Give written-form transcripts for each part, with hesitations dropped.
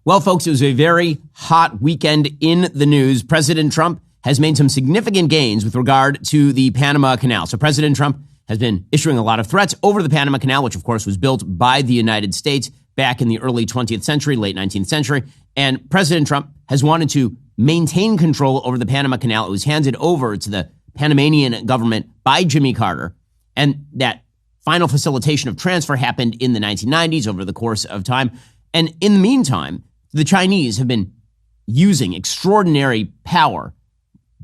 Well, folks, it was a very hot weekend in the news. President Trump has made some significant gains with regard to the Panama Canal. So President Trump has been issuing a lot of threats over the Panama Canal, which, of course, was built by the United States back in the early 20th century, late 19th century. And President Trump has wanted to maintain control over the Panama Canal. It was handed over to the Panamanian government by Jimmy Carter. And that final facilitation of transfer happened in the 1990s over the course of time. And in the meantime, the Chinese have been using extraordinary power,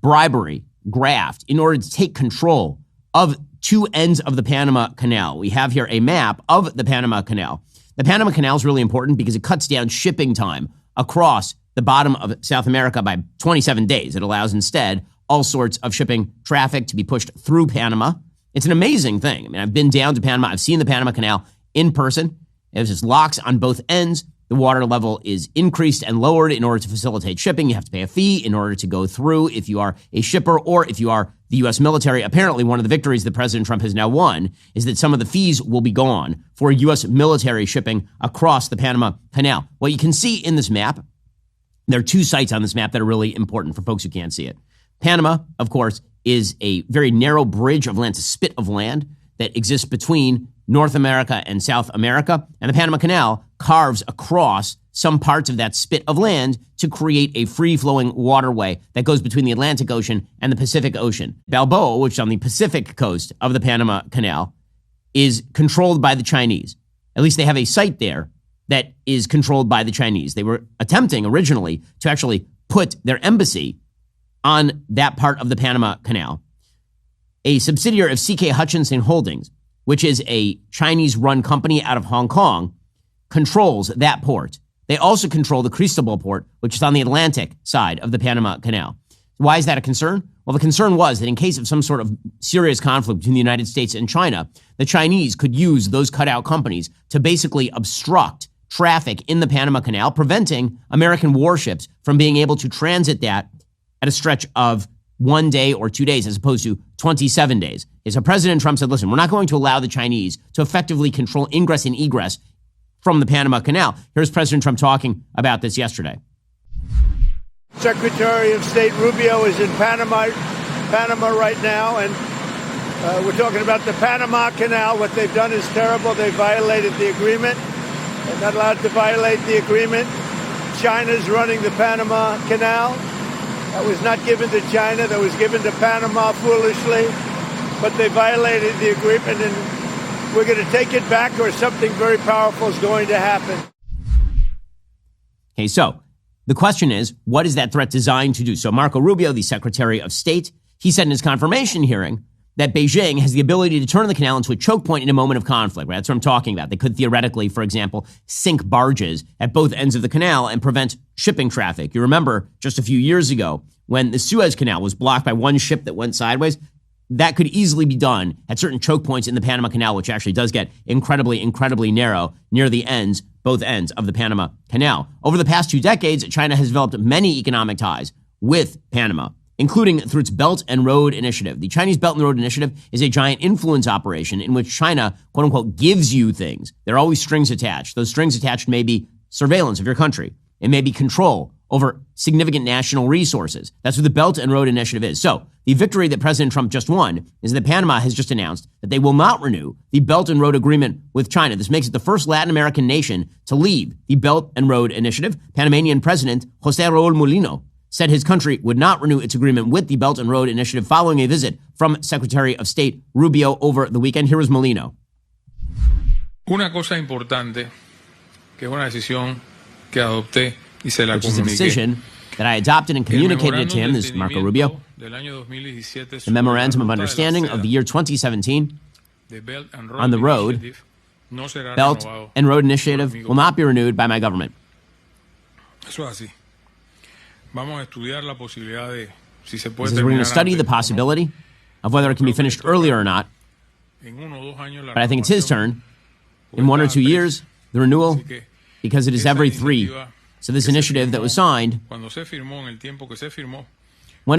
bribery, graft, in order to take control of two ends of the Panama Canal. We have here a map of the Panama Canal. The Panama Canal is really important because it cuts down shipping time across the bottom of South America by 27 days. It allows instead all sorts of shipping traffic to be pushed through Panama. It's an amazing thing. I mean, I've been down to Panama. I've seen the Panama Canal in person. There's just locks on both ends. The water level is increased and lowered in order to facilitate shipping. You have to pay a fee in order to go through if you are a shipper or if you are the U.S. military. Apparently, one of the victories that President Trump has now won is that some of the fees will be gone for U.S. military shipping across the Panama Canal. What you can see in this map, there are two sites on this map that are really important for folks who can't see it. Panama, of course, is a very narrow bridge of land, a spit of land that exists between North America and South America. And the Panama Canal carves across some parts of that spit of land to create a free-flowing waterway that goes between the Atlantic Ocean and the Pacific Ocean. Balboa, which is on the Pacific coast of the Panama Canal, is controlled by the Chinese. At least they have a site there that is controlled by the Chinese. They were attempting originally to actually put their embassy on that part of the Panama Canal. A subsidiary of C.K. Hutchinson Holdings, which is a Chinese-run company out of Hong Kong, controls that port. They also control the Cristobal port, which is on the Atlantic side of the Panama Canal. Why is that a concern? Well, the concern was that in case of some sort of serious conflict between the United States and China, the Chinese could use those cutout companies to basically obstruct traffic in the Panama Canal, preventing American warships from being able to transit that at a stretch of 1 day or 2 days as opposed to 27 days. So President Trump said, listen, we're not going to allow the Chinese to effectively control ingress and egress from the Panama Canal. Here's President Trump talking about this yesterday. Secretary of State Rubio is in Panama right now, and we're talking about the Panama Canal. What they've done is terrible. They violated the agreement. They're not allowed to violate the agreement. China's running the Panama Canal. That was not given to China. That was given to Panama foolishly. But they violated the agreement, and we're going to take it back or something very powerful is going to happen. Okay, so the question is, what is that threat designed to do? So Marco Rubio, the Secretary of State, he said in his confirmation hearing that Beijing has the ability to turn the canal into a choke point in a moment of conflict. Right? That's what I'm talking about. They could theoretically, for example, sink barges at both ends of the canal and prevent shipping traffic. You remember just a few years ago when the Suez Canal was blocked by one ship that went sideways? That could easily be done at certain choke points in the Panama Canal, which actually does get incredibly, incredibly narrow near the ends, both ends of the Panama Canal. Over the past 2 decades, China has developed many economic ties with Panama, including through its Belt and Road Initiative. The Chinese Belt and Road Initiative is a giant influence operation in which China, quote unquote, gives you things. There are always strings attached. Those strings attached may be surveillance of your country. It may be control over significant national resources. That's what the Belt and Road Initiative is. So the victory that President Trump just won is that Panama has just announced that they will not renew the Belt and Road Agreement with China. This makes it the first Latin American nation to leave the Belt and Road Initiative. Panamanian President Jose Raul Mulino said his country would not renew its agreement with the Belt and Road Initiative following a visit from Secretary of State Rubio over the weekend. Here is Mulino. Una cosa importante, que es una decisión que adopté y se la which is a decision that I adopted and communicated it to him. This is Marco Rubio. The Memorandum of Understanding of the year 2017 on the road, Belt and Road Initiative will not be renewed by my government. He says we're going to study the possibility of whether it can be finished earlier or not. But I think it's his turn. In 1 or 2 years, the renewal, because it is every 3. So this initiative that was signed, when it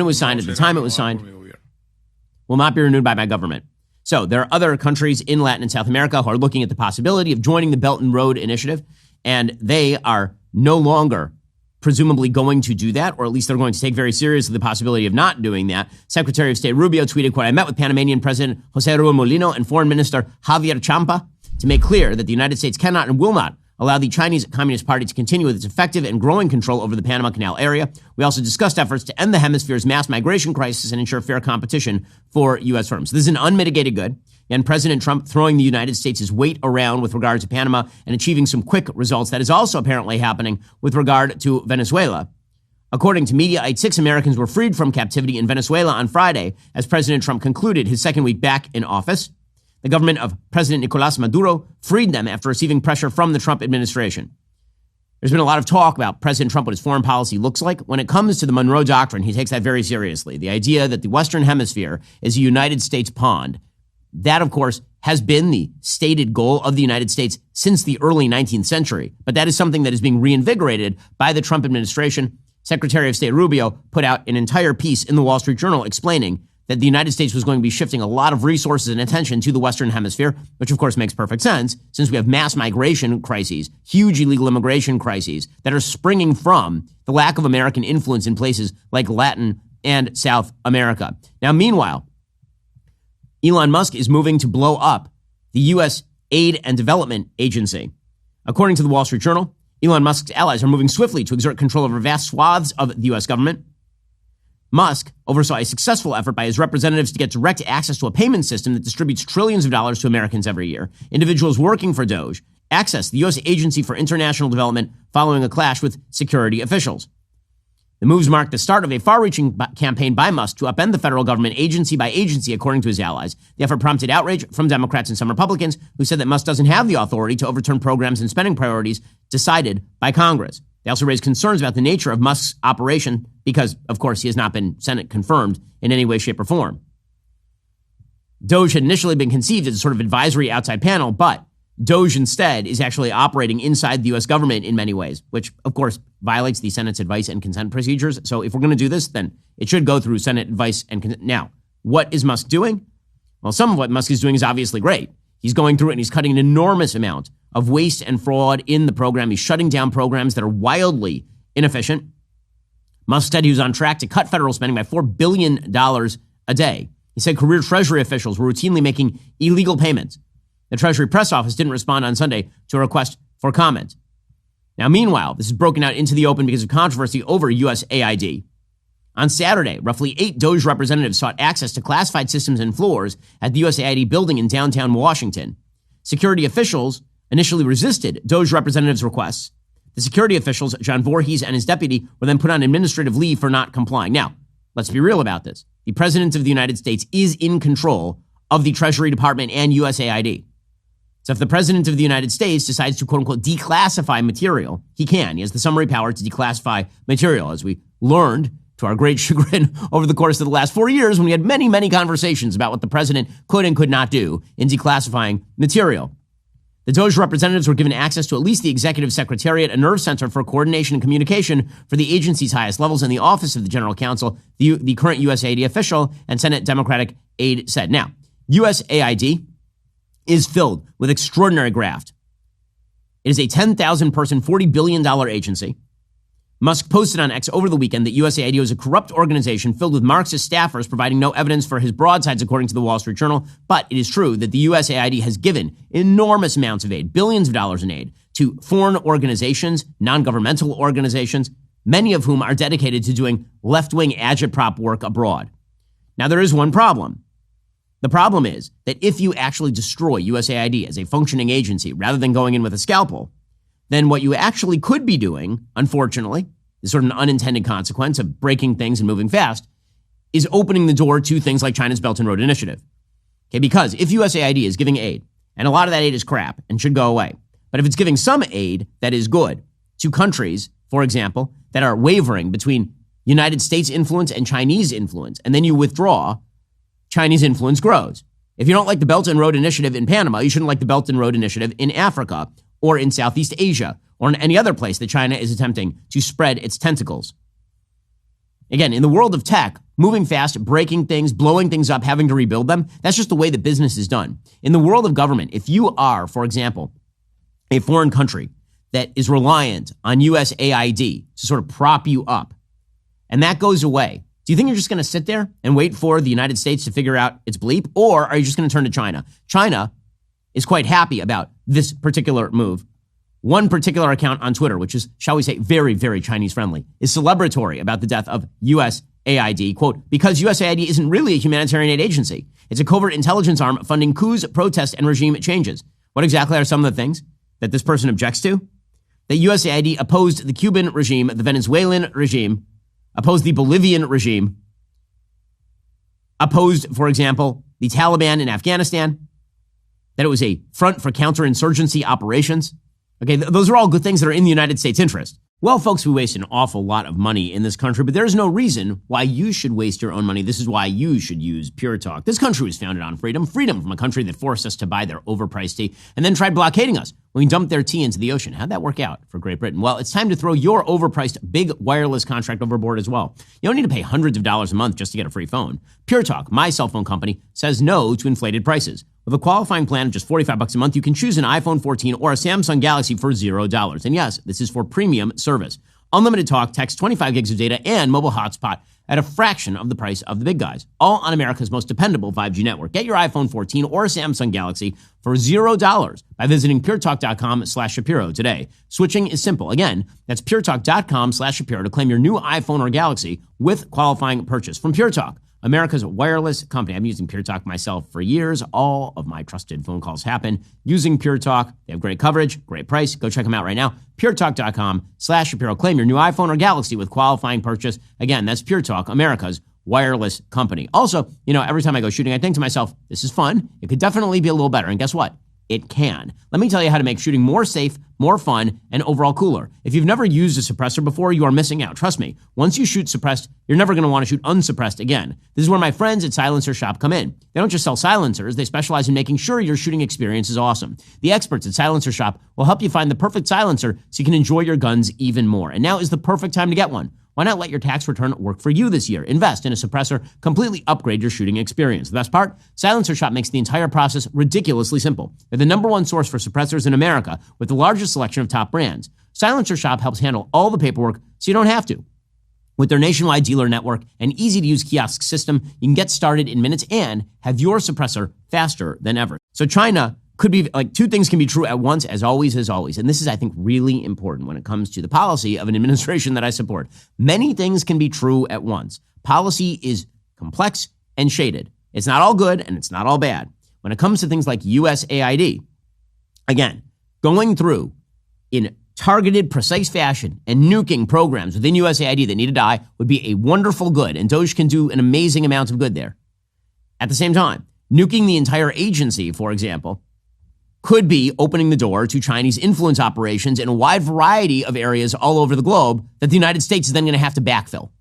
was signed, at the time it was signed, will not be renewed by my government. So there are other countries in Latin and South America who are looking at the possibility of joining the Belt and Road Initiative, and they are no longer presumably going to do that, or at least they're going to take very seriously the possibility of not doing that. Secretary of State Rubio tweeted, quote, I met with Panamanian President Jose Raul Molino and Foreign Minister Javier Champa to make clear that the United States cannot and will not allow the Chinese Communist Party to continue with its effective and growing control over the Panama Canal area. We also discussed efforts to end the hemisphere's mass migration crisis and ensure fair competition for U.S. firms. This is an unmitigated good, and President Trump throwing the United States' weight around with regard to Panama and achieving some quick results. That is also apparently happening with regard to Venezuela. According to Mediaite, 6 Americans were freed from captivity in Venezuela on Friday as President Trump concluded his second week back in office. The government of President Nicolas Maduro freed them after receiving pressure from the Trump administration. There's been a lot of talk about President Trump, what his foreign policy looks like. When it comes to the Monroe Doctrine, he takes that very seriously. The idea that the Western Hemisphere is a United States pond. That, of course, has been the stated goal of the United States since the early 19th century. But that is something that is being reinvigorated by the Trump administration. Secretary of State Rubio put out an entire piece in the Wall Street Journal explaining that the United States was going to be shifting a lot of resources and attention to the Western Hemisphere, which of course makes perfect sense since we have mass migration crises, huge illegal immigration crises that are springing from the lack of American influence in places like Latin and South America. Now, meanwhile, Elon Musk is moving to blow up the U.S. Aid and Development Agency. According to the Wall Street Journal, Elon Musk's allies are moving swiftly to exert control over vast swaths of the U.S. government. Musk oversaw a successful effort by his representatives to get direct access to a payment system that distributes trillions of dollars to Americans every year. Individuals working for DOGE accessed the U.S. Agency for International Development following a clash with security officials. The moves marked the start of a far-reaching campaign by Musk to upend the federal government agency by agency, according to his allies. The effort prompted outrage from Democrats and some Republicans who said that Musk doesn't have the authority to overturn programs and spending priorities decided by Congress. They also raised concerns about the nature of Musk's operation because, of course, he has not been Senate confirmed in any way, shape, or form. DOGE had initially been conceived as a sort of advisory outside panel, but DOGE instead is actually operating inside the U.S. government in many ways, which, of course, violates the Senate's advice and consent procedures. So if we're going to do this, then it should go through Senate advice and consent. Now, what is Musk doing? Well, some of what Musk is doing is obviously great. He's going through it and he's cutting an enormous amount of waste and fraud in the program. He's shutting down programs that are wildly inefficient. Musk said he was on track to cut federal spending by $4 billion a day. He said career Treasury officials were routinely making illegal payments. The Treasury press office didn't respond on Sunday to a request for comment. Now, meanwhile, this is broken out into the open because of controversy over USAID. On Saturday, roughly 8 DOGE representatives sought access to classified systems and floors at the USAID building in downtown Washington. Security officials initially resisted DOGE representatives' requests. The security officials, John Voorhees and his deputy, were then put on administrative leave for not complying. Now, let's be real about this. The President of the United States is in control of the Treasury Department and USAID. So if the President of the United States decides to, quote unquote, declassify material, he can. He has the summary power to declassify material, as we learned to our great chagrin over the course of the last 4 years when we had many, many conversations about what the president could and could not do in declassifying material. The DOGE representatives were given access to at least the Executive Secretariat, a nerve center for coordination and communication for the agency's highest levels, and the Office of the General Counsel, the current USAID official and Senate Democratic aide said. Now, USAID is filled with extraordinary graft. It is a 10,000-person, $40 billion agency. Musk posted on X over the weekend that USAID is a corrupt organization filled with Marxist staffers providing no evidence for his broadsides, according to the Wall Street Journal. But it is true that the USAID has given enormous amounts of aid, billions of dollars in aid, to foreign organizations, non-governmental organizations, many of whom are dedicated to doing left-wing agitprop work abroad. Now, there is one problem. The problem is that if you actually destroy USAID as a functioning agency rather than going in with a scalpel, then what you actually could be doing, unfortunately, is sort of an unintended consequence of breaking things and moving fast, is opening the door to things like China's Belt and Road Initiative. Okay, because if USAID is giving aid, and a lot of that aid is crap and should go away, but if it's giving some aid that is good to countries, for example, that are wavering between United States influence and Chinese influence, and then you withdraw, Chinese influence grows. If you don't like the Belt and Road Initiative in Panama, you shouldn't like the Belt and Road Initiative in Africa or in Southeast Asia or in any other place that China is attempting to spread its tentacles. Again, in the world of tech, moving fast, breaking things, blowing things up, having to rebuild them, that's just the way that business is done. In the world of government, if you are, for example, a foreign country that is reliant on USAID to sort of prop you up, and that goes away, do you think you're just going to sit there and wait for the United States to figure out its bleep, or are you just going to turn to China? China is quite happy about this particular move. One particular account on Twitter, which is, shall we say, very, very Chinese friendly, is celebratory about the death of USAID. Quote, because USAID isn't really a humanitarian aid agency. It's a covert intelligence arm funding coups, protests, and regime changes. What exactly are some of the things that this person objects to? That USAID opposed the Cuban regime, the Venezuelan regime, opposed the Bolivian regime, opposed, for example, the Taliban in Afghanistan, that it was a front for counterinsurgency operations. Okay, those are all good things that are in the United States' interest. Well, folks, we waste an awful lot of money in this country, but there's no reason why you should waste your own money. This is why you should use Pure Talk. This country was founded on freedom from a country that forced us to buy their overpriced tea and then tried blockading us when we dumped their tea into the ocean. How'd that work out for Great Britain? Well, it's time to throw your overpriced big wireless contract overboard as well. You don't need to pay hundreds of dollars a month just to get a free phone. Pure Talk, my cell phone company, says no to inflated prices. With a qualifying plan of just $45 a month, you can choose an iPhone 14 or a Samsung Galaxy for $0. And yes, this is for premium service. Unlimited talk, text, 25 gigs of data, and mobile hotspot at a fraction of the price of the big guys. All on America's most dependable 5G network. Get your iPhone 14 or Samsung Galaxy for $0 by visiting puretalk.com/Shapiro today. Switching is simple. Again, that's puretalk.com/Shapiro to claim your new iPhone or Galaxy with qualifying purchase from Pure Talk, America's wireless company. I've been using Pure Talk myself for years. All of my trusted phone calls happen using Pure Talk. They have great coverage, great price. Go check them out right now. PureTalk.com/Shapiro. Claim your new iPhone or Galaxy with qualifying purchase. Again, that's Pure Talk, America's wireless company. Also, every time I go shooting, I think to myself, this is fun. It could definitely be a little better. And guess what? It can. Let me tell you how to make shooting more safe, more fun, and overall cooler. If you've never used a suppressor before, you are missing out. Trust me, once you shoot suppressed, you're never going to want to shoot unsuppressed again. This is where my friends at Silencer Shop come in. They don't just sell silencers, they specialize in making sure your shooting experience is awesome. The experts at Silencer Shop will help you find the perfect silencer so you can enjoy your guns even more. And now is the perfect time to get one. Why not let your tax return work for you this year? Invest in a suppressor, completely upgrade your shooting experience. The best part? Silencer Shop makes the entire process ridiculously simple. They're the #1 source for suppressors in America with the largest selection of top brands. Silencer Shop helps handle all the paperwork so you don't have to. With their nationwide dealer network and easy-to-use kiosk system, you can get started in minutes and have your suppressor faster than ever. So China could be like two things can be true at once, as always. And this is, I think, really important when it comes to the policy of an administration that I support. Many things can be true at once. Policy is complex and shaded. It's not all good and it's not all bad. When it comes to things like USAID, again, going through in targeted, precise fashion and nuking programs within USAID that need to die would be a wonderful good, and DOGE can do an amazing amount of good there. At the same time, nuking the entire agency, for example, could be opening the door to Chinese influence operations in a wide variety of areas all over the globe that the United States is then going to have to backfill.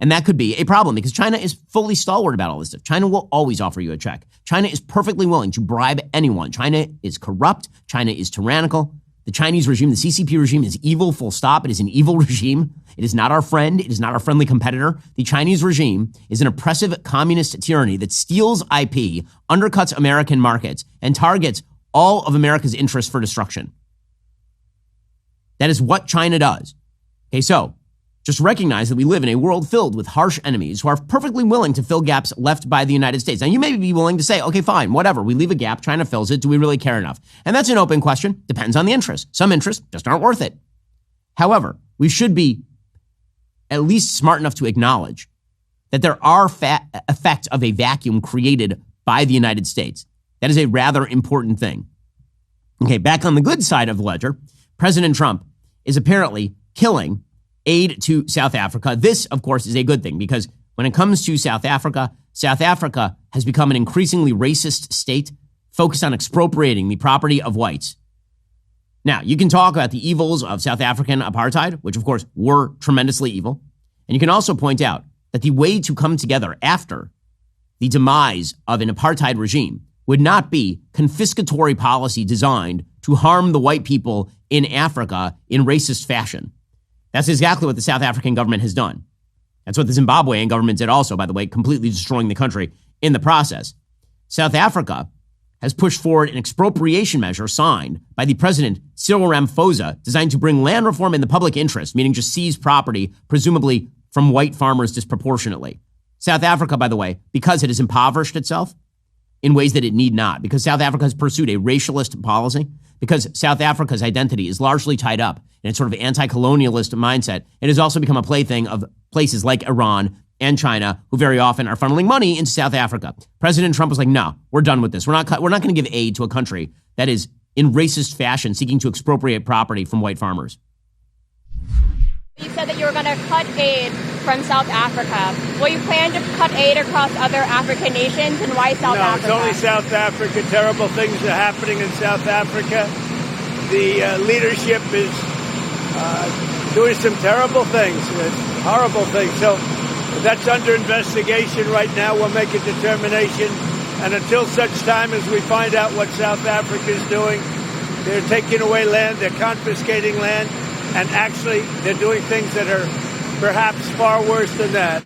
And that could be a problem because China is fully stalwart about all this stuff. China will always offer you a check. China is perfectly willing to bribe anyone. China is corrupt. China is tyrannical. The Chinese regime, the CCP regime, is evil, full stop. It is an evil regime. It is not our friend. It is not our friendly competitor. The Chinese regime is an oppressive communist tyranny that steals IP, undercuts American markets, and targets all of America's interests for destruction. That is what China does. Okay, so just recognize that we live in a world filled with harsh enemies who are perfectly willing to fill gaps left by the United States. Now, you may be willing to say, okay, fine, whatever. We leave a gap, China fills it. Do we really care enough? And that's an open question. Depends on the interest. Some interests just aren't worth it. However, we should be at least smart enough to acknowledge that there are effects of a vacuum created by the United States. That is a rather important thing. Okay, back on the good side of the ledger, President Trump is apparently killing aid to South Africa. This, of course, is a good thing because when it comes to South Africa has become an increasingly racist state focused on expropriating the property of whites. Now, you can talk about the evils of South African apartheid, which, of course, were tremendously evil. And you can also point out that the way to come together after the demise of an apartheid regime would not be confiscatory policy designed to harm the white people in Africa in racist fashion. That's exactly what the South African government has done. That's what the Zimbabwean government did also, by the way, completely destroying the country in the process. South Africa has pushed forward an expropriation measure signed by the president, Cyril Ramaphosa, designed to bring land reform in the public interest, meaning just seize property, presumably from white farmers disproportionately. South Africa, by the way, because it has impoverished itself in ways that it need not, because South Africa has pursued a racialist policy, because South Africa's identity is largely tied up in its sort of anti-colonialist mindset, it has also become a plaything of places like Iran and China, who very often are funneling money into South Africa. President Trump was like, no, we're done with this. We're not going to give aid to a country that is in racist fashion seeking to expropriate property from white farmers. You said that you were going to cut aid from South Africa. Will you plan to cut aid across other African nations, and why South Africa? No, it's only South Africa. Terrible things are happening in South Africa. The leadership is doing some terrible things, horrible things. So that's under investigation right now. We'll make a determination. And until such time as we find out what South Africa is doing, they're taking away land, they're confiscating land, and actually they're doing things that are perhaps far worse than that.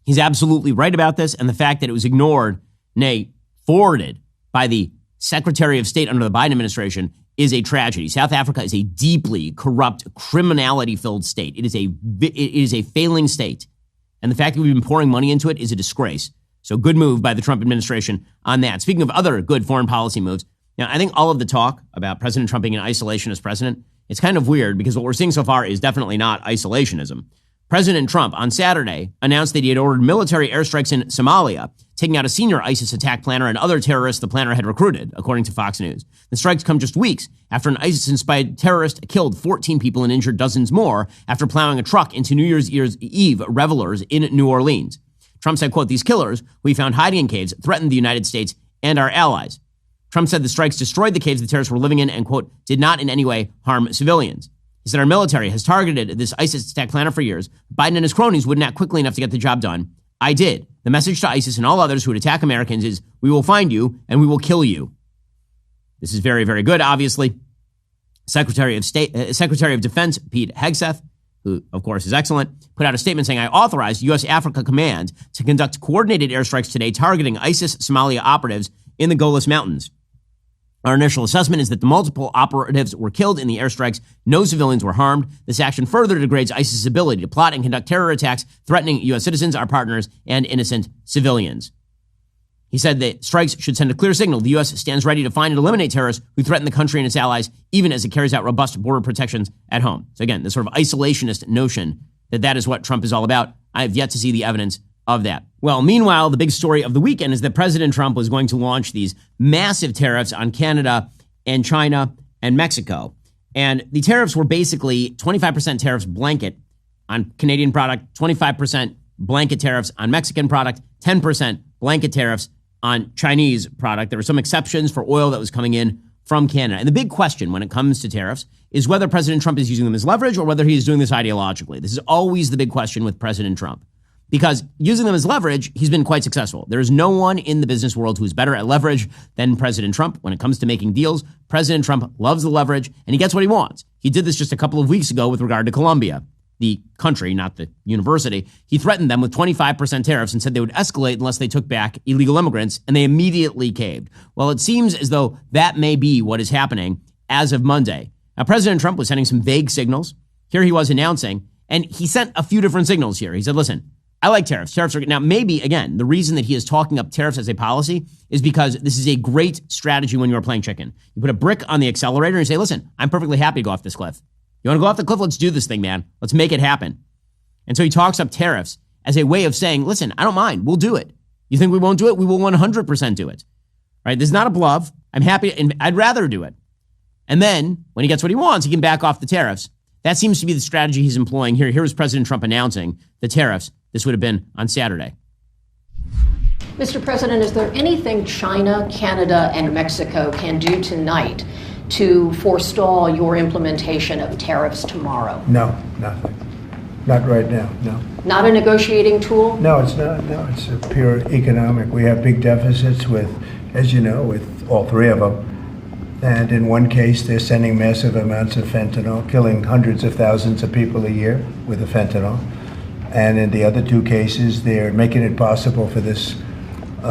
He's absolutely right about this. And the fact that it was ignored, nay, forwarded by the Secretary of State under the Biden administration is a tragedy. South Africa is a deeply corrupt, criminality-filled state. It is a failing state. And the fact that we've been pouring money into it is a disgrace. So good move by the Trump administration on that. Speaking of other good foreign policy moves, now I think all of the talk about President Trump being an isolationist president, it's kind of weird because what we're seeing so far is definitely not isolationism. President Trump on Saturday announced that he had ordered military airstrikes in Somalia, taking out a senior ISIS attack planner and other terrorists the planner had recruited, according to Fox News. The strikes come just weeks after an ISIS-inspired terrorist killed 14 people and injured dozens more after plowing a truck into New Year's Eve revelers in New Orleans. Trump said, quote, "These killers, who we found hiding in caves, threatened the United States and our allies." Trump said the strikes destroyed the caves the terrorists were living in and, quote, "did not in any way harm civilians." He said our military has targeted this ISIS attack planner for years. Biden and his cronies wouldn't act quickly enough to get the job done. I did. The message to ISIS and all others who would attack Americans is, we will find you and we will kill you. This is very, very good, obviously. Secretary of Defense Pete Hegseth, who, of course, is excellent, put out a statement saying, I authorized U.S. Africa Command to conduct coordinated airstrikes today targeting ISIS Somalia operatives in the Golis Mountains. Our initial assessment is that the multiple operatives were killed in the airstrikes. No civilians were harmed. This action further degrades ISIS's ability to plot and conduct terror attacks, threatening U.S. citizens, our partners, and innocent civilians. He said that strikes should send a clear signal. The U.S. stands ready to find and eliminate terrorists who threaten the country and its allies, even as it carries out robust border protections at home. So again, this sort of isolationist notion that is what Trump is all about. I have yet to see the evidence of that. Well, meanwhile, the big story of the weekend is that President Trump was going to launch these massive tariffs on Canada and China and Mexico. And the tariffs were basically 25% tariffs blanket on Canadian product, 25% blanket tariffs on Mexican product, 10% blanket tariffs on Chinese product. There were some exceptions for oil that was coming in from Canada. And the big question when it comes to tariffs is whether President Trump is using them as leverage or whether he is doing this ideologically. This is always the big question with President Trump. Because using them as leverage, he's been quite successful. There is no one in the business world who's better at leverage than President Trump. When it comes to making deals, President Trump loves the leverage, and he gets what he wants. He did this just a couple of weeks ago with regard to Colombia, the country, not the university. He threatened them with 25% tariffs and said they would escalate unless they took back illegal immigrants, and they immediately caved. Well, it seems as though that may be what is happening as of Monday. Now, President Trump was sending some vague signals. Here he was announcing, and he sent a few different signals here. He said, listen, I like tariffs. Tariffs are, now maybe, again, the reason that he is talking up tariffs as a policy is because this is a great strategy when you're playing chicken. You put a brick on the accelerator and you say, listen, I'm perfectly happy to go off this cliff. You want to go off the cliff? Let's do this thing, man. Let's make it happen. And so he talks up tariffs as a way of saying, listen, I don't mind. We'll do it. You think we won't do it? We will 100% do it. Right? This is not a bluff. I'm happy, and I'd rather do it. And then when he gets what he wants, he can back off the tariffs. That seems to be the strategy he's employing here. Here was President Trump announcing the tariffs. This would have been on Saturday. Mr. President, is there anything China, Canada, and Mexico can do tonight to forestall your implementation of tariffs tomorrow? No, nothing. Not right now, no. Not a negotiating tool? No, it's not. No, it's a pure economic. We have big deficits with, as you know, with all three of them. And in one case, they're sending massive amounts of fentanyl, killing hundreds of thousands of people a year with the fentanyl. And in the other two cases, they're making it possible for this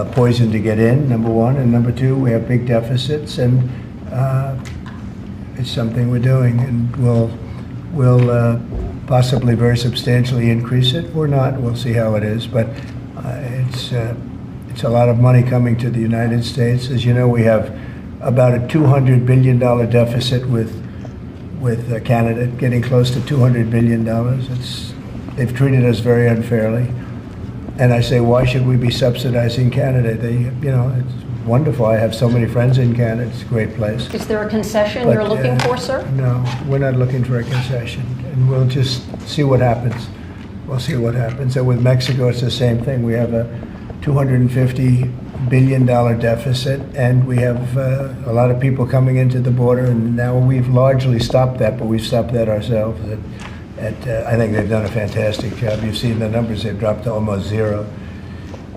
poison to get in, number one. And number two, we have big deficits, and it's something we're doing. And we'll possibly very substantially increase it or not. We'll see how it is. But it's a lot of money coming to the United States. As you know, we have about a $200 billion deficit with Canada, getting close to $200 billion. They've treated us very unfairly. And I say, why should we be subsidizing Canada? It's wonderful. I have so many friends in Canada. It's a great place. Is there a concession you're looking for, sir? No, we're not looking for a concession. And we'll just see what happens. We'll see what happens. And with Mexico, it's the same thing. We have a $250 billion deficit, and we have a lot of people coming into the border, and now we've largely stopped that, but we've stopped that ourselves. I think they've done a fantastic job. You've seen the numbers, they've dropped to almost zero.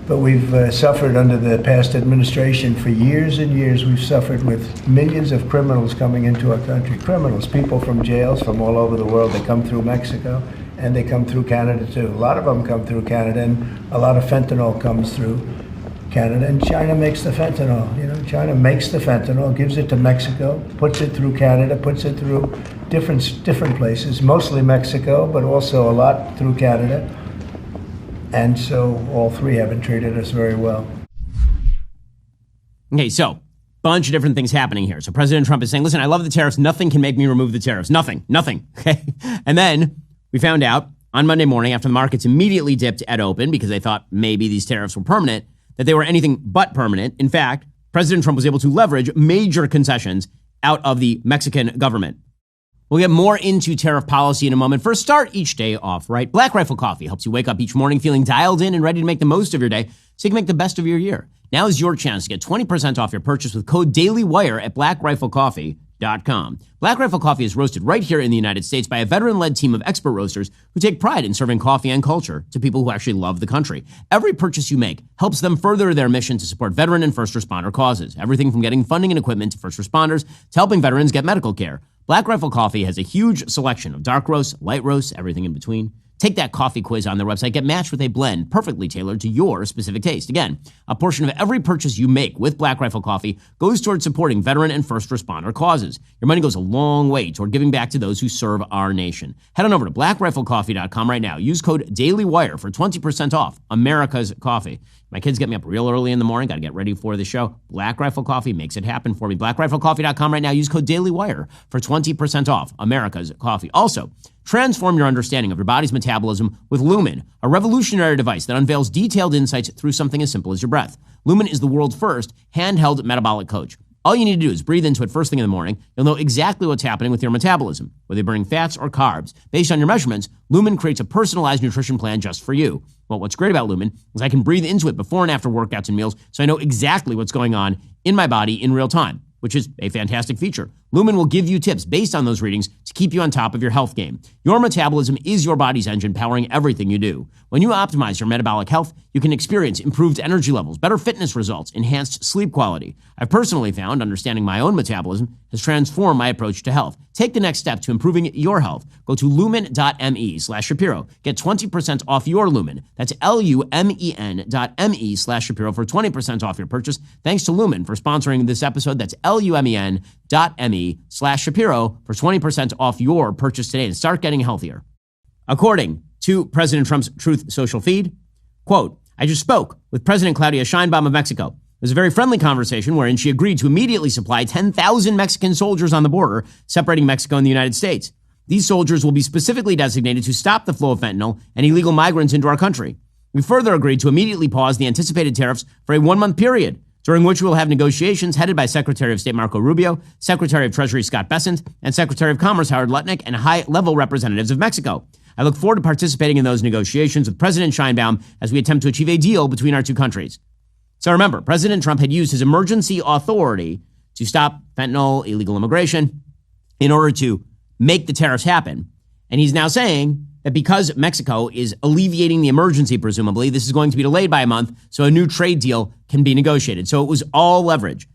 But we've suffered under the past administration for years and years. We've suffered with millions of criminals coming into our country. Criminals, people from jails from all over the world. They come through Mexico, and they come through Canada too. A lot of them come through Canada, and a lot of fentanyl comes through Canada. And China makes the fentanyl. China makes the fentanyl, gives it to Mexico, puts it through Canada, puts it through different places, mostly Mexico, but also a lot through Canada. And so all three haven't treated us very well. Okay, so bunch of different things happening here. So President Trump is saying, listen, I love the tariffs. Nothing can make me remove the tariffs. Nothing. Okay. And then we found out on Monday morning, after the markets immediately dipped at open because they thought maybe these tariffs were permanent, that they were anything but permanent. In fact, President Trump was able to leverage major concessions out of the Mexican government. We'll get more into tariff policy in a moment. First, start each day off right. Black Rifle Coffee helps you wake up each morning feeling dialed in and ready to make the most of your day so you can make the best of your year. Now is your chance to get 20% off your purchase with code DAILYWIRE at blackriflecoffee.com. Black Rifle Coffee is roasted right here in the United States by a veteran-led team of expert roasters who take pride in serving coffee and culture to people who actually love the country. Every purchase you make helps them further their mission to support veteran and first responder causes. Everything from getting funding and equipment to first responders to helping veterans get medical care. Black Rifle Coffee has a huge selection of dark roasts, light roasts, everything in between. Take that coffee quiz on their website. Get matched with a blend perfectly tailored to your specific taste. Again, a portion of every purchase you make with Black Rifle Coffee goes towards supporting veteran and first responder causes. Your money goes a long way toward giving back to those who serve our nation. Head on over to blackriflecoffee.com right now. Use code DAILYWIRE for 20% off America's coffee. My kids get me up real early in the morning. Got to get ready for the show. Black Rifle Coffee makes it happen for me. blackriflecoffee.com right now. Use code DAILYWIRE for 20% off America's coffee. Also, transform your understanding of your body's metabolism with Lumen, a revolutionary device that unveils detailed insights through something as simple as your breath. Lumen is the world's first handheld metabolic coach. All you need to do is breathe into it first thing in the morning. You'll know exactly what's happening with your metabolism, whether you're burning fats or carbs. Based on your measurements, Lumen creates a personalized nutrition plan just for you. Well, what's great about Lumen is I can breathe into it before and after workouts and meals, so I know exactly what's going on in my body in real time, which is a fantastic feature. Lumen will give you tips based on those readings to keep you on top of your health game. Your metabolism is your body's engine powering everything you do. When you optimize your metabolic health, you can experience improved energy levels, better fitness results, enhanced sleep quality. I've personally found understanding my own metabolism has transformed my approach to health. Take the next step to improving your health. Go to lumen.me/Shapiro. Get 20% off your Lumen. That's lumen.me/Shapiro for 20% off your purchase. Thanks to Lumen for sponsoring this episode. That's lumen.me/Shapiro for 20% off your purchase today and start getting healthier. According to President Trump's Truth Social feed, quote, I just spoke with President Claudia Sheinbaum of Mexico. It was a very friendly conversation wherein she agreed to immediately supply 10,000 Mexican soldiers on the border separating Mexico and the United States. These soldiers will be specifically designated to stop the flow of fentanyl and illegal migrants into our country. We further agreed to immediately pause the anticipated tariffs for a 1-month period, during which we will have negotiations headed by Secretary of State Marco Rubio, Secretary of Treasury Scott Bessent, and Secretary of Commerce Howard Lutnick, and high-level representatives of Mexico. I look forward to participating in those negotiations with President Sheinbaum as we attempt to achieve a deal between our two countries. So remember, President Trump had used his emergency authority to stop fentanyl, illegal immigration, in order to make the tariffs happen. And he's now saying that because Mexico is alleviating the emergency, presumably, this is going to be delayed by a month, so a new trade deal can be negotiated. So it was all leverage.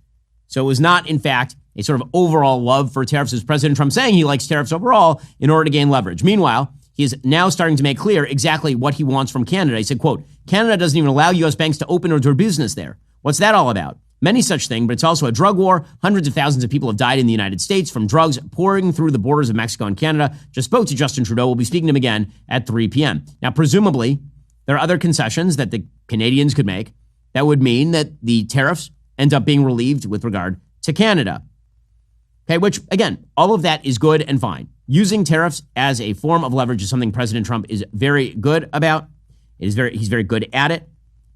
So it was not, in fact, a sort of overall love for tariffs. It was President Trump saying he likes tariffs overall in order to gain leverage. Meanwhile, he is now starting to make clear exactly what he wants from Canada. He said, quote, Canada doesn't even allow U.S. banks to open or do business there. What's that all about? Many such things, but it's also a drug war. Hundreds of thousands of people have died in the United States from drugs pouring through the borders of Mexico and Canada. Just spoke to Justin Trudeau. We'll be speaking to him again at 3 p.m. Now, presumably, there are other concessions that the Canadians could make that would mean that the tariffs end up being relieved with regard to Canada. Okay, which, again, all of that is good and fine. Using tariffs as a form of leverage is something President Trump is very good about. He's very good at it.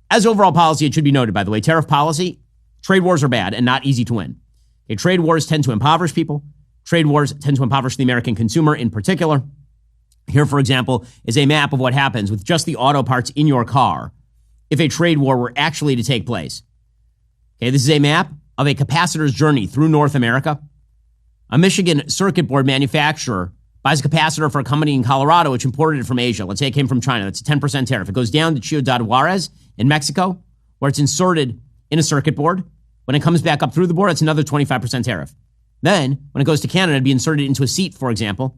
As overall policy, it should be noted, by the way, tariff policy, trade wars are bad and not easy to win. Okay, trade wars tend to impoverish people. Trade wars tend to impoverish the American consumer in particular. Here, for example, is a map of what happens with just the auto parts in your car if a trade war were actually to take place. Okay, this is a map of a capacitor's journey through North America. A Michigan circuit board manufacturer buys a capacitor for a company in Colorado, which imported it from Asia. Let's say it came from China. That's a 10% tariff. It goes down to Ciudad Juarez in Mexico, where it's inserted in a circuit board. When it comes back up through the board, it's another 25% tariff. Then, when it goes to Canada, it'd be inserted into a seat, for example.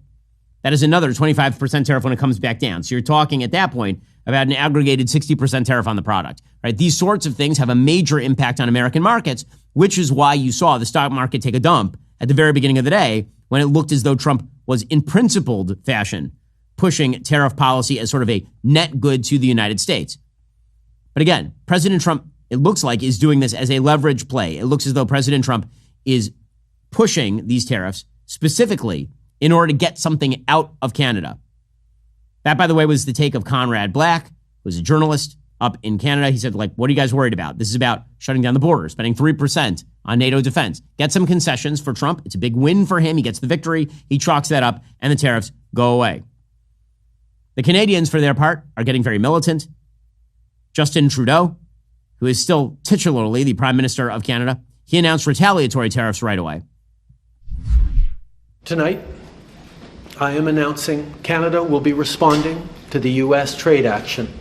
That is another 25% tariff when it comes back down. So you're talking at that point about an aggregated 60% tariff on the product, right? These sorts of things have a major impact on American markets, which is why you saw the stock market take a dump at the very beginning of the day when it looked as though Trump was in principled fashion pushing tariff policy as sort of a net good to the United States. But again, President Trump, it looks like, is doing this as a leverage play. It looks as though President Trump is pushing these tariffs specifically in order to get something out of Canada. That, by the way, was the take of Conrad Black, who was a journalist up in Canada. He said, like, what are you guys worried about? This is about shutting down the border, spending 3% on NATO defense. Get some concessions for Trump. It's a big win for him. He gets the victory. He chalks that up, and the tariffs go away. The Canadians, for their part, are getting very militant. Justin Trudeau, who is still titularly the Prime Minister of Canada, he announced retaliatory tariffs right away. Tonight, I am announcing Canada will be responding to the U.S. trade action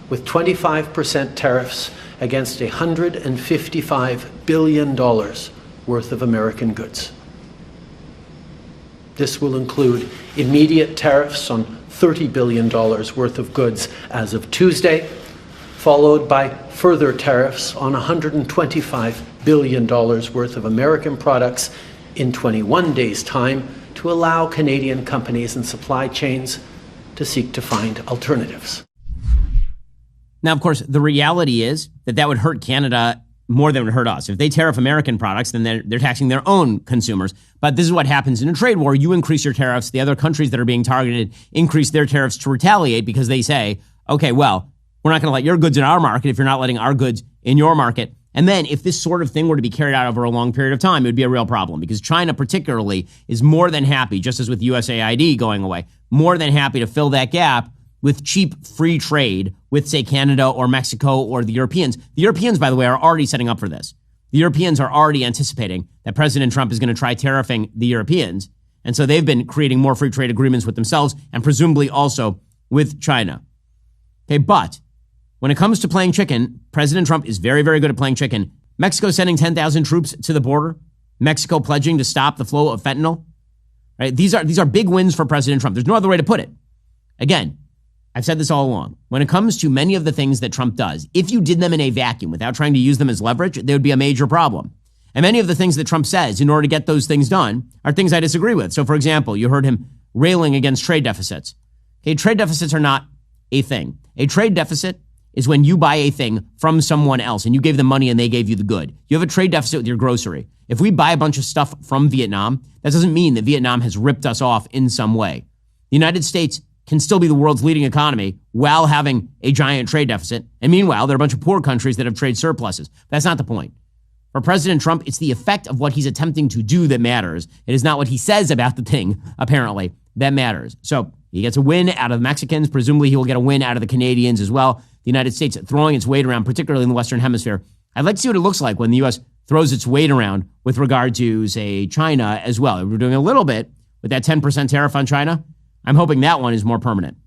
with 25% tariffs against $155 billion worth of American goods. This will include immediate tariffs on $30 billion worth of goods as of Tuesday, followed by further tariffs on $125 billion worth of American products in 21 days' time to allow Canadian companies and supply chains to seek to find alternatives. Now, of course, the reality is that would hurt Canada more than it would hurt us. If they tariff American products, then they're taxing their own consumers. But this is what happens in a trade war. You increase your tariffs. The other countries that are being targeted increase their tariffs to retaliate because they say, okay, well, we're not going to let your goods in our market if you're not letting our goods in your market. And then if this sort of thing were to be carried out over a long period of time, it would be a real problem because China particularly is more than happy, just as with USAID going away, more than happy to fill that gap with cheap free trade with, say, Canada or Mexico or the Europeans. The Europeans, by the way, are already setting up for this. The Europeans are already anticipating that President Trump is going to try tariffing the Europeans. And so they've been creating more free trade agreements with themselves and presumably also with China. Okay, but when it comes to playing chicken, President Trump is very, very good at playing chicken. Mexico sending 10,000 troops to the border. Mexico pledging to stop the flow of fentanyl. Right? These are big wins for President Trump. There's no other way to put it. Again, I've said this all along. When it comes to many of the things that Trump does, if you did them in a vacuum without trying to use them as leverage, there would be a major problem. And many of the things that Trump says in order to get those things done are things I disagree with. So, for example, you heard him railing against trade deficits. Okay, trade deficits are not a thing. A trade deficit is when you buy a thing from someone else and you gave them money and they gave you the good. You have a trade deficit with your grocery. If we buy a bunch of stuff from Vietnam, that doesn't mean that Vietnam has ripped us off in some way. The United States can still be the world's leading economy while having a giant trade deficit. And meanwhile, there are a bunch of poor countries that have trade surpluses. That's not the point. For President Trump, it's the effect of what he's attempting to do that matters. It is not what he says about the thing, apparently, that matters. So he gets a win out of the Mexicans. Presumably, he will get a win out of the Canadians as well. The United States throwing its weight around, particularly in the Western Hemisphere. I'd like to see what it looks like when the U.S. throws its weight around with regard to, say, China as well. We're doing a little bit with that 10% tariff on China. I'm hoping that one is more permanent.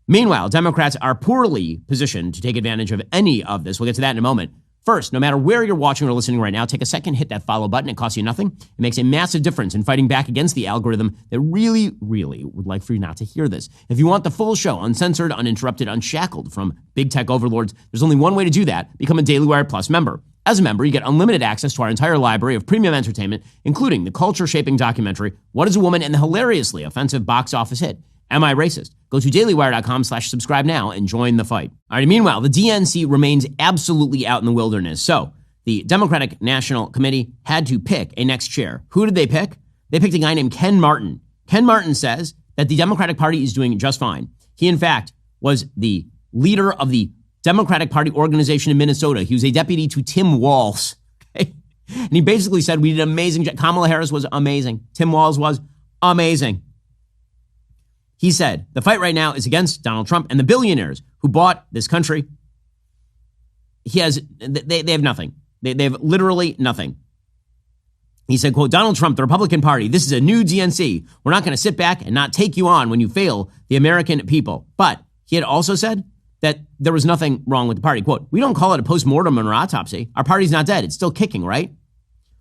Meanwhile, Democrats are poorly positioned to take advantage of any of this. We'll get to that in a moment. First, no matter where you're watching or listening right now, take a second, hit that follow button. It costs you nothing. It makes a massive difference in fighting back against the algorithm that really, really would like for you not to hear this. If you want the full show, uncensored, uninterrupted, unshackled from big tech overlords, there's only one way to do that. Become a Daily Wire Plus member. As a member, you get unlimited access to our entire library of premium entertainment, including the culture-shaping documentary, What is a Woman? And the hilariously offensive box office hit, Am I Racist? Go to dailywire.com/subscribe now and join the fight. All right, meanwhile, the DNC remains absolutely out in the wilderness. So the Democratic National Committee had to pick a next chair. Who did they pick? They picked a guy named Ken Martin. Ken Martin says that the Democratic Party is doing just fine. He, in fact, was the leader of the Democratic Party organization in Minnesota. He was a deputy to Tim Walz. Okay? And he basically said, we did amazing. Kamala Harris was amazing. Tim Walz was amazing. He said, the fight right now is against Donald Trump and the billionaires who bought this country. They have nothing. They have literally nothing. He said, quote, Donald Trump, the Republican Party, this is a new DNC. We're not going to sit back and not take you on when you fail the American people. But he had also said that there was nothing wrong with the party. Quote, we don't call it a postmortem or autopsy. Our party's not dead. It's still kicking, right?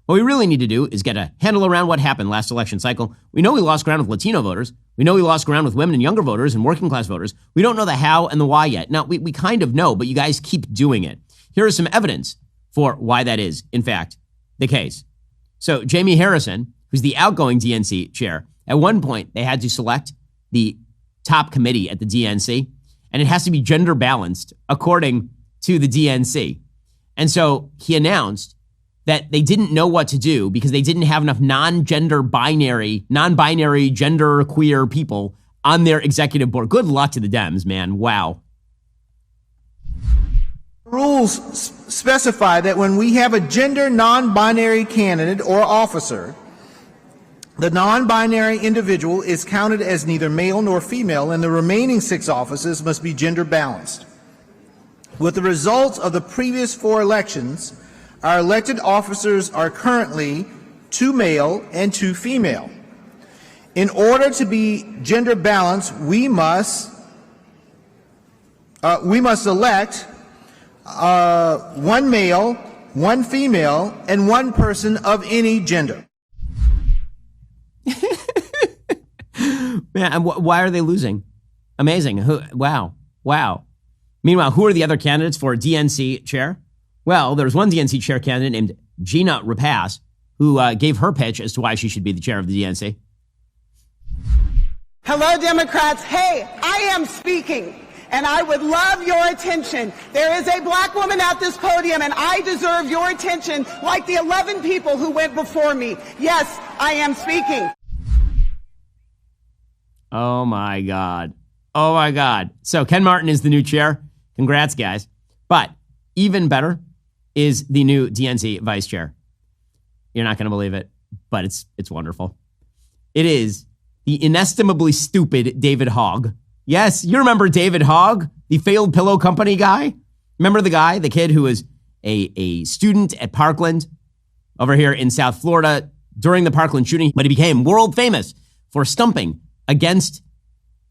What we really need to do is get a handle around what happened last election cycle. We know we lost ground with Latino voters. We know we lost ground with women and younger voters and working class voters. We don't know the how and the why yet. Now, we kind of know, but you guys keep doing it. Here is some evidence for why that is, in fact, the case. So Jamie Harrison, who's the outgoing DNC chair, at one point they had to select the top committee at the DNC, and it has to be gender balanced according to the DNC. And so he announced that they didn't know what to do because they didn't have enough non-binary, gender queer people on their executive board. Good luck to the Dems, man. Wow. Rules specify that when we have a gender non-binary candidate or officer, the non-binary individual is counted as neither male nor female, and the remaining 6 offices must be gender balanced. With the results of the previous 4 elections, our elected officers are currently 2 male and 2 female. In order to be gender balanced, we must elect 1 male, 1 female, and 1 person of any gender. Man, why are they losing? Amazing. Wow. Meanwhile, who are the other candidates for DNC chair? Well, there's one DNC chair candidate named Gina Rapace who gave her pitch as to why she should be the chair of the DNC. Hello, Democrats. Hey, I am speaking, and I would love your attention. There is a black woman at this podium, and I deserve your attention like the 11 people who went before me. Yes, I am speaking. Oh, my God. So Ken Martin is the new chair. Congrats, guys. But even better is the new DNC vice chair. You're not going to believe it, but it's wonderful. It is the inestimably stupid David Hogg. Yes, you remember David Hogg, the failed pillow company guy? Remember the kid who was a student at Parkland over here in South Florida during the Parkland shooting, but he became world famous for stumping against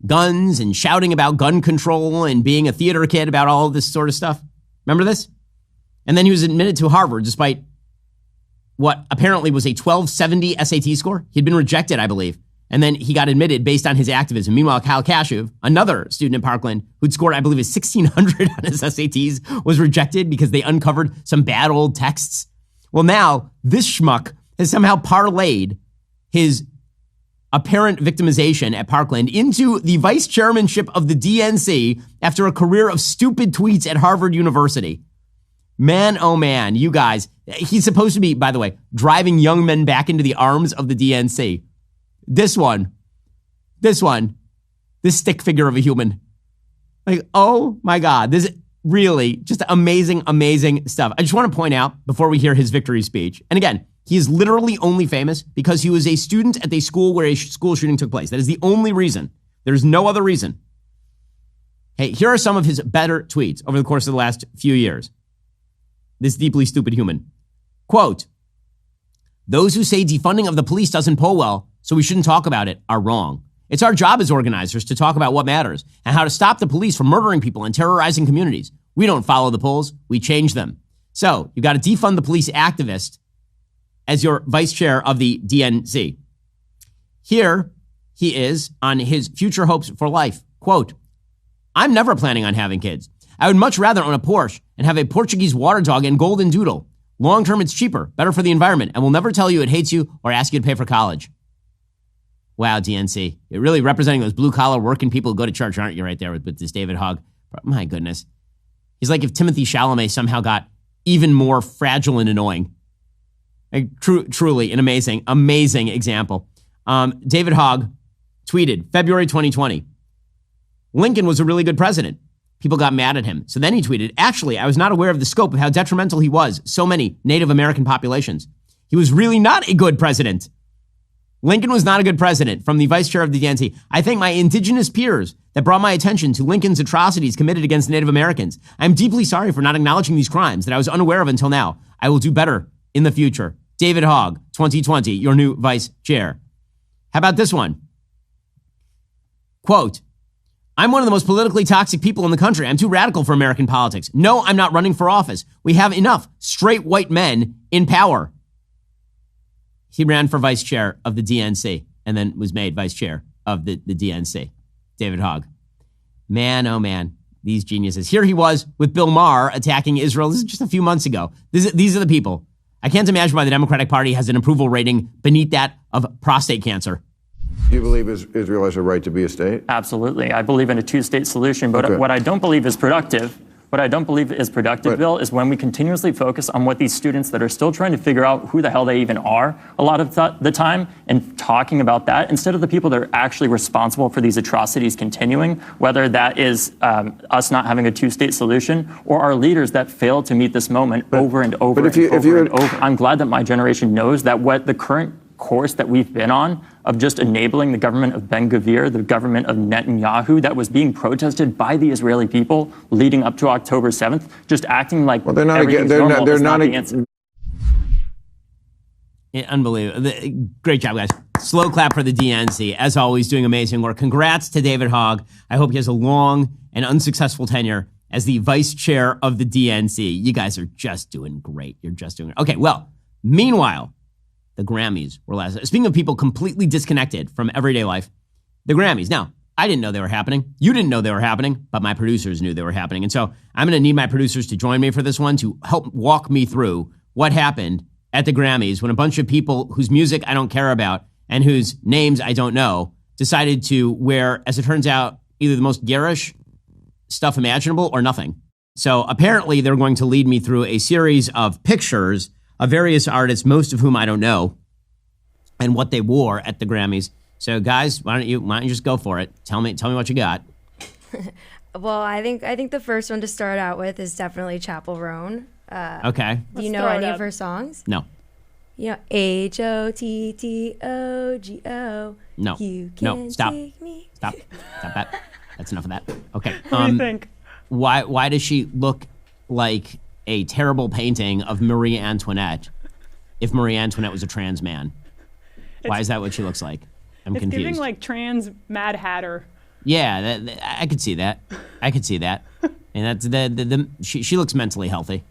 guns and shouting about gun control and being a theater kid about all of this sort of stuff. Remember this? And then he was admitted to Harvard despite what apparently was a 1270 SAT score. He'd been rejected, I believe. And then he got admitted based on his activism. Meanwhile, Kyle Kashuv, another student in Parkland who'd scored, I believe, 1,600 on his SATs, was rejected because they uncovered some bad old texts. Well, now this schmuck has somehow parlayed his apparent victimization at Parkland into the vice chairmanship of the DNC after a career of stupid tweets at Harvard University. Man, oh man, you guys. He's supposed to be, by the way, driving young men back into the arms of the DNC. This stick figure of a human. Like, oh my God, this is really just amazing, amazing stuff. I just want to point out before we hear his victory speech, and again, he is literally only famous because he was a student at the school where a school shooting took place. That is the only reason. There's no other reason. Hey, here are some of his better tweets over the course of the last few years. This deeply stupid human. Quote, those who say defunding of the police doesn't poll well, so we shouldn't talk about it, are wrong. It's our job as organizers to talk about what matters and how to stop the police from murdering people and terrorizing communities. We don't follow the polls, we change them. So you got to defund the police activist as your vice chair of the DNC. Here he is on his future hopes for life. Quote, I'm never planning on having kids. I would much rather own a Porsche and have a Portuguese water dog and golden doodle. Long term, it's cheaper, better for the environment, and will never tell you it hates you or ask you to pay for college. Wow, DNC. You're really representing those blue-collar working people who go to church, aren't you, right there with this David Hogg? My goodness. He's like if Timothy Chalamet somehow got even more fragile and annoying. Truly an amazing example. David Hogg tweeted, February 2020, Lincoln was a really good president. People got mad at him. So then he tweeted, actually, I was not aware of the scope of how detrimental he was. So many Native American populations. He was really not a good president. Lincoln was not a good president. From the vice chair of the DNC, I thank my indigenous peers that brought my attention to Lincoln's atrocities committed against Native Americans. I'm deeply sorry for not acknowledging these crimes that I was unaware of until now. I will do better in the future. David Hogg, 2020, your new vice chair. How about this one? Quote, I'm one of the most politically toxic people in the country. I'm too radical for American politics. No, I'm not running for office. We have enough straight white men in power. He ran for vice chair of the DNC and then was made vice chair of the DNC. David Hogg. Man, oh man, these geniuses. Here he was with Bill Maher attacking Israel. This is just a few months ago. These are the people. I can't imagine why the Democratic Party has an approval rating beneath that of prostate cancer. Do you believe Israel has a right to be a state? Absolutely. I believe in a two-state solution, but what I don't believe is productive. Bill, is when we continuously focus on what these students that are still trying to figure out who the hell they even are a lot of the time and talking about that instead of the people that are actually responsible for these atrocities continuing, whether that is us not having a two-state solution or our leaders that fail to meet this moment over and over and over. I'm glad that my generation knows that what the current course that we've been on of just enabling the government of Ben-Gvir, the government of Netanyahu that was being protested by the Israeli people leading up to October 7th, just acting like they're not against. Unbelievable. Great job, guys. Slow clap for the DNC. As always, doing amazing work. Congrats to David Hogg. I hope he has a long and unsuccessful tenure as the vice chair of the DNC. You guys are just doing great. You're just doing great. Okay, well, meanwhile, the Grammys were last. Speaking of people completely disconnected from everyday life, the Grammys. Now, I didn't know they were happening. You didn't know they were happening, but my producers knew they were happening. And so I'm going to need my producers to join me for this one to help walk me through what happened at the Grammys when a bunch of people whose music I don't care about and whose names I don't know decided to wear, as it turns out, either the most garish stuff imaginable or nothing. So apparently they're going to lead me through a series of pictures of various artists, most of whom I don't know, and what they wore at the Grammys. So, guys, why don't you just go for it? Tell me what you got. Well, I think the first one to start out with is definitely Chappell Roan. Okay. Do you know any of her songs? No. You know, H-O-T-T-O-G-O. No. You can Stop. take me. Stop that. That's enough of that. Okay. What do you think? Why does she look like a terrible painting of Marie Antoinette if Marie Antoinette was a trans man? Why is that what she looks like? I'm confused. It's giving like trans Mad Hatter. Yeah, I could see that. And that's she looks mentally healthy,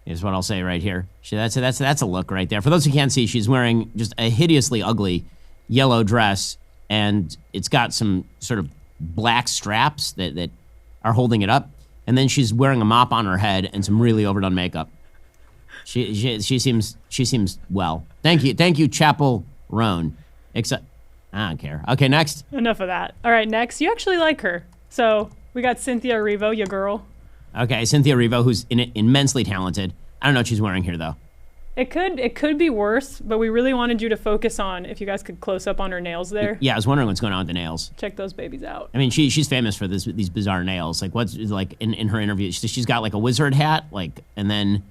is what I'll say right here. That's a look right there. For those who can't see, she's wearing just a hideously ugly yellow dress, and it's got some sort of black straps that are holding it up. And then she's wearing a mop on her head and some really overdone makeup. She seems well. Thank you, Chappell Roan. Except I don't care. Okay, next. Enough of that. All right, next. You actually like her. So we got Cynthia Erivo, your girl. Okay, Cynthia Erivo, who's immensely talented. I don't know what she's wearing here though. It could be worse, but we really wanted you to focus on if you guys could close up on her nails there. Yeah, I was wondering what's going on with the nails. Check those babies out. I mean, she's famous for these bizarre nails. Like what's like in her interview, she's got like a wizard hat, and then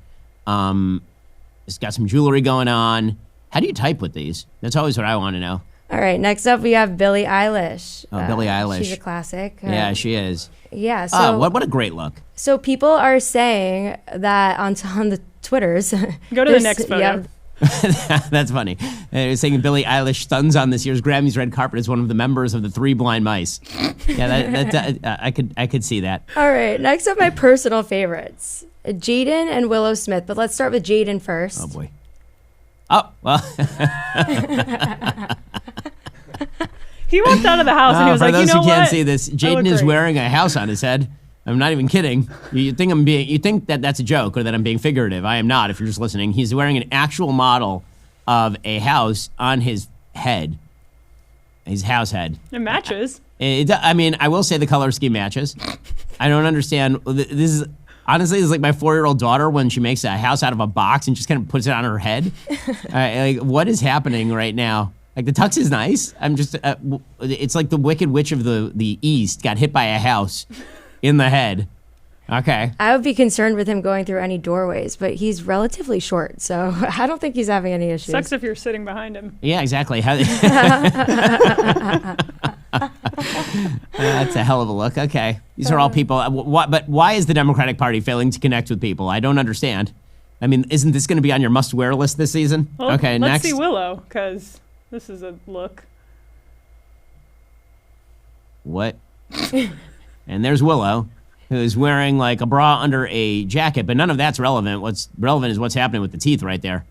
she's got some jewelry going on. How do you type with these? That's always what I want to know. All right, next up we have Billie Eilish. Oh, Billie Eilish. She's a classic. Yeah, she is. Yeah. So what a great look. So people are saying that on the Twitters. Go to the next photo. Yeah, That's funny. They're saying Billie Eilish stuns on this year's Grammys red carpet as one of the members of the Three Blind Mice. Yeah, I could see that. All right, next up, my personal favorites, Jaden and Willow Smith. But let's start with Jaden first. Oh boy. Oh well. He walked out of the house and he was like, "For those who can't what? see this, Jaden is wearing a house on his head. I'm not even kidding. You think that that's a joke or that I'm being figurative. I am not. If you're just listening, he's wearing an actual model of a house on his head, his house head. It matches. I mean, I will say the color scheme matches. I don't understand. This is honestly, it's like my 4-year-old daughter when she makes a house out of a box and just kind of puts it on her head. Like, what is happening right now? Like, the tux is nice. I'm just, it's like the Wicked Witch of the East got hit by a house in the head. Okay. I would be concerned with him going through any doorways, but he's relatively short, so I don't think he's having any issues. Sucks if you're sitting behind him. Yeah, exactly. That's a hell of a look. Okay. These are all people. But why is the Democratic Party failing to connect with people? I don't understand. I mean, isn't this going to be on your must-wear list this season? Well, okay, let's next. see Willow, because this is a look. What? And there's Willow, who's wearing like a bra under a jacket, but none of that's relevant. What's relevant is what's happening with the teeth right there.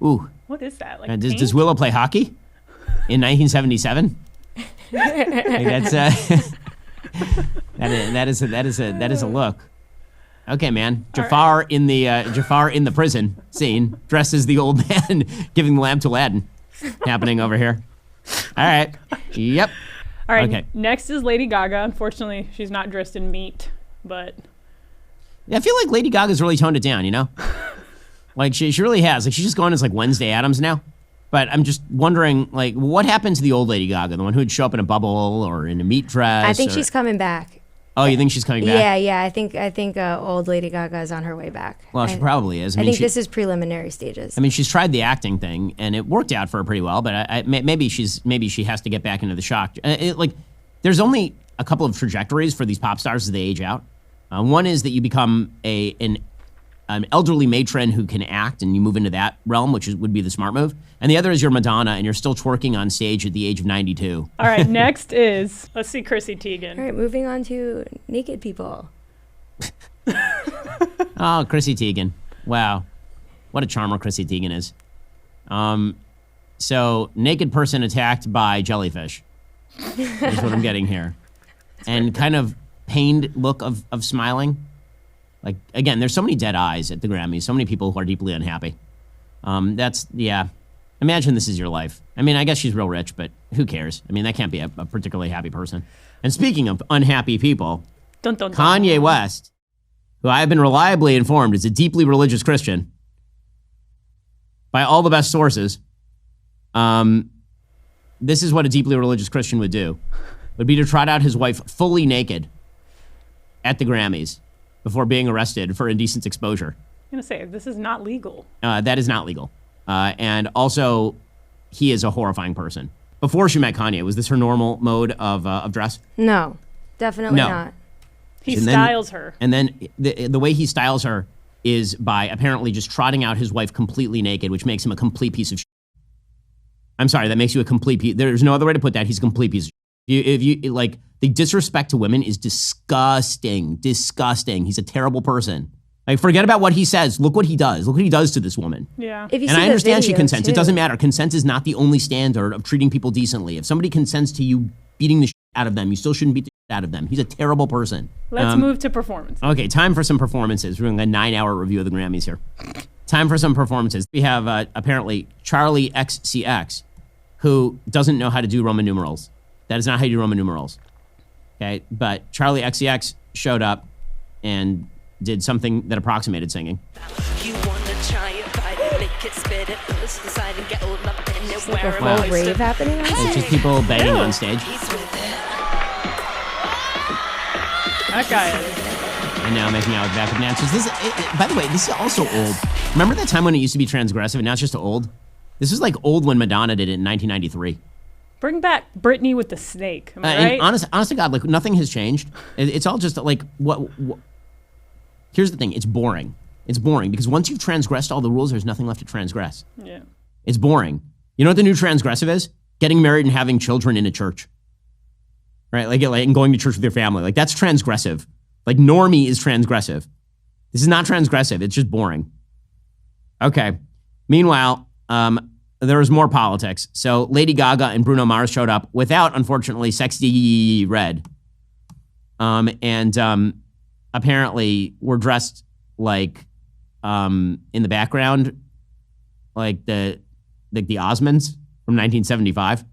Ooh. What is that? Like does Willow play hockey in 1977? Like that is a look. Okay, man. Jafar in the prison scene, dressed as the old man giving the lamp to Aladdin, happening over here. All right. Yep. All right. Okay. Next is Lady Gaga. Unfortunately, she's not dressed in meat, but I feel like Lady Gaga's really toned it down. You know, like she really has. Like she's just going as like Wednesday Addams now. But I'm just wondering, like, what happened to the old Lady Gaga, the one who would show up in a bubble or in a meat dress? I think she's coming back. Oh, you think she's coming back? Yeah. I think old Lady Gaga is on her way back. Well, she probably is. I think this is preliminary stages. I mean, she's tried the acting thing, and it worked out for her pretty well. But maybe she has to get back into the shock. There's only a couple of trajectories for these pop stars as they age out. One is that you become an elderly matron who can act, and you move into that realm, which would be the smart move. And the other is you're Madonna, and you're still twerking on stage at the age of 92. All right, next is, let's see Chrissy Teigen. All right, moving on to naked people. Oh, Chrissy Teigen. Wow. What a charmer Chrissy Teigen is. So, naked person attacked by jellyfish is what I'm getting here. And kind of pained look of smiling. Like, again, there's so many dead eyes at the Grammys, so many people who are deeply unhappy. Imagine this is your life. I mean, I guess she's real rich, but who cares? I mean, that can't be a particularly happy person. And speaking of unhappy people, Kanye West, who I have been reliably informed is a deeply religious Christian by all the best sources, this is what a deeply religious Christian would do. Would be to trot out his wife fully naked at the Grammys before being arrested for indecent exposure. I'm going to say, this is not legal. That is not legal. And also, he is a horrifying person. Before she met Kanye, was this her normal mode of dress? No, definitely not. He styles her. And then the way he styles her is by apparently just trotting out his wife completely naked, which makes him a complete piece of shit. I'm sorry, that makes you a complete piece. There's no other way to put that. He's a complete piece of shit. If you like, the disrespect to women is disgusting. Disgusting. He's a terrible person. Like, forget about what he says. Look what he does. Look what he does to this woman. Yeah. And I understand she consents. It doesn't matter. Consent is not the only standard of treating people decently. If somebody consents to you beating the shit out of them, you still shouldn't beat the shit out of them. He's a terrible person. Let's move to performance. Okay, time for some performances. We're doing a 9-hour review of the Grammys here. Time for some performances. We have apparently Charlie XCX, who doesn't know how to do Roman numerals. That is not how you do Roman numerals. Okay, but Charlie XCX showed up and did something that approximated singing. It's like a full rave happening on stage. It's just people banging on stage. That guy. And now making out with backup dancers. By the way, this is also old. Remember that time when it used to be transgressive and now it's just old? This is like old when Madonna did it in 1993. Bring back Britney with the snake. Am I right? Honest to God, like nothing has changed. It's all just like what. Here's the thing. It's boring. It's boring because once you've transgressed all the rules, there's nothing left to transgress. Yeah. It's boring. You know what the new transgressive is? Getting married and having children in a church. right? Like and going to church with your family. Like that's transgressive. Like normie is transgressive. This is not transgressive. It's just boring. Okay. Meanwhile, there was more politics. So Lady Gaga and Bruno Mars showed up without, unfortunately, Sexy Red. And apparently were dressed like in the background, like the Osmonds from 1975.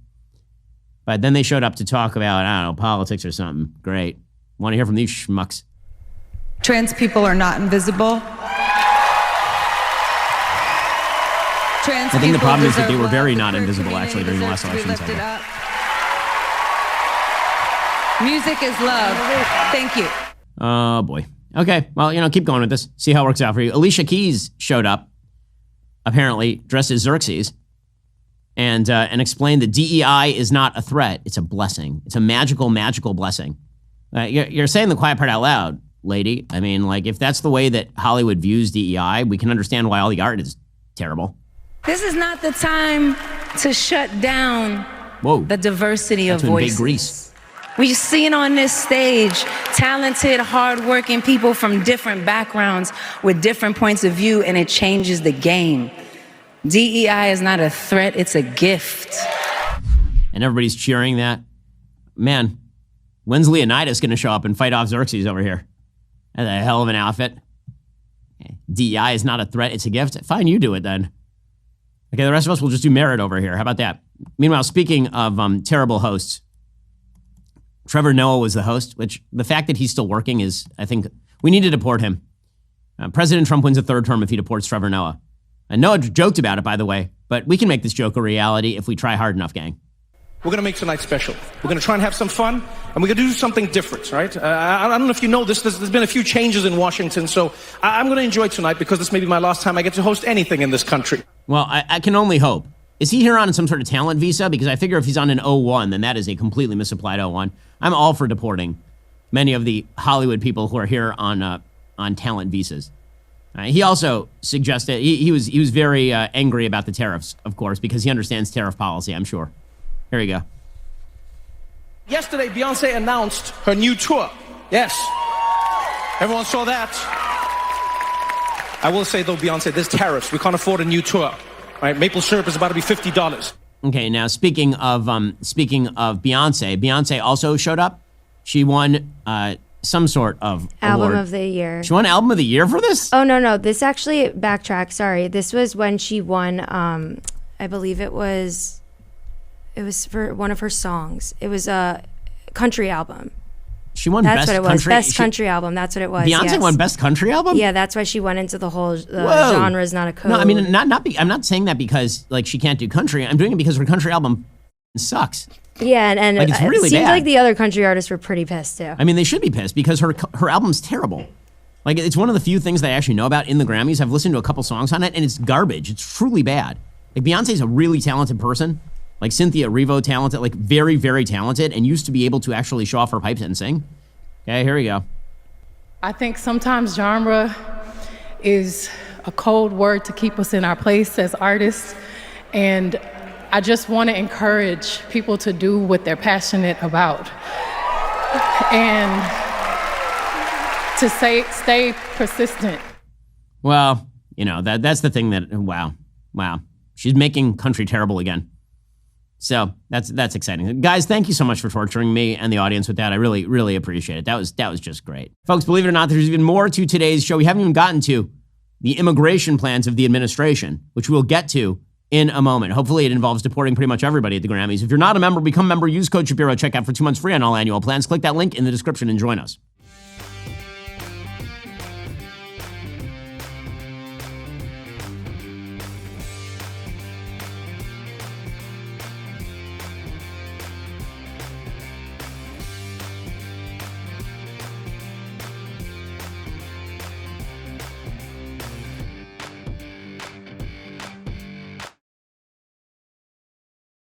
But then they showed up to talk about, I don't know, politics or something. Great. Want to hear from these schmucks. Trans people are not invisible. I think the problem is that they were very not invisible, actually, during the last election cycle. Music is love. Thank you. Oh, boy. Okay, well, keep going with this. See how it works out for you. Alicia Keys showed up, apparently dressed as Xerxes, and explained that DEI is not a threat. It's a blessing. It's a magical, magical blessing. You're saying the quiet part out loud, lady. I mean, like, if that's the way that Hollywood views DEI, we can understand why all the art is terrible. This is not the time to shut down the diversity of voices. Big Grease. We've seen on this stage talented, hardworking people from different backgrounds with different points of view, and it changes the game. DEI is not a threat, it's a gift. And everybody's cheering that. Man, when's Leonidas going to show up and fight off Xerxes over here? That's a hell of an outfit. DEI is not a threat, it's a gift. Fine, you do it then. Okay, the rest of us will just do merit over here. How about that? Meanwhile, speaking of terrible hosts, Trevor Noah was the host, which the fact that he's still working is, I think, we need to deport him. President Trump wins a third term if he deports Trevor Noah. And Noah joked about it, by the way, but we can make this joke a reality if we try hard enough, gang. We're going to make tonight special. We're going to try and have some fun, and we're going to do something different, right? I don't know if you know this. There's been a few changes in Washington, so I'm going to enjoy tonight because this may be my last time I get to host anything in this country. Well, I can only hope. Is he here on some sort of talent visa? Because I figure if he's on an O1, then that is a completely misapplied O1. I'm all for deporting many of the Hollywood people who are here on talent visas. He also suggested, he was very angry about the tariffs, of course, because he understands tariff policy, I'm sure. Here we go. Yesterday, Beyonce announced her new tour. Yes. Everyone saw that. I will say, though, Beyonce, there's tariffs. We can't afford a new tour. Right? Maple syrup is about to be $50. Okay, now speaking of Beyonce also showed up. She won some sort of Album award. of the Year. She won Album of the Year for this? Oh, no. This actually, backtrack, sorry. This was when she won, I believe it was for one of her songs. It was a country album. She won That's Best what it was. Country. Best country album. That's what it was. Beyonce won Best Country Album? Yeah, that's why she went into the whole genre is not a code. No, I mean, I'm not saying that because like she can't do country. I'm doing it because her country album sucks. Yeah, and like, it's really it seems bad. like the other country artists were pretty pissed too. I mean, they should be pissed because her album's terrible. Like, it's one of the few things that I actually know about in the Grammys. I've listened to a couple songs on it, and it's garbage. It's truly bad. Like, Beyonce's a really talented person. Like Cynthia Erivo, talented, like very, very talented, and used to be able to actually show off her pipes and sing. Okay, here we go. I think sometimes genre is a cold word to keep us in our place as artists, and I just want to encourage people to do what they're passionate about and to stay persistent. Well, that's the thing that, wow. She's making country terrible again. So that's exciting. Guys, thank you so much for torturing me and the audience with that. I really, really appreciate it. That was just great. Folks, believe it or not, there's even more to today's show. We haven't even gotten to the immigration plans of the administration, which we'll get to in a moment. Hopefully it involves deporting pretty much everybody at the Grammys. If you're not a member, become a member. Use code Shapiro. Check out for 2 months free on all annual plans. Click that link in the description and join us.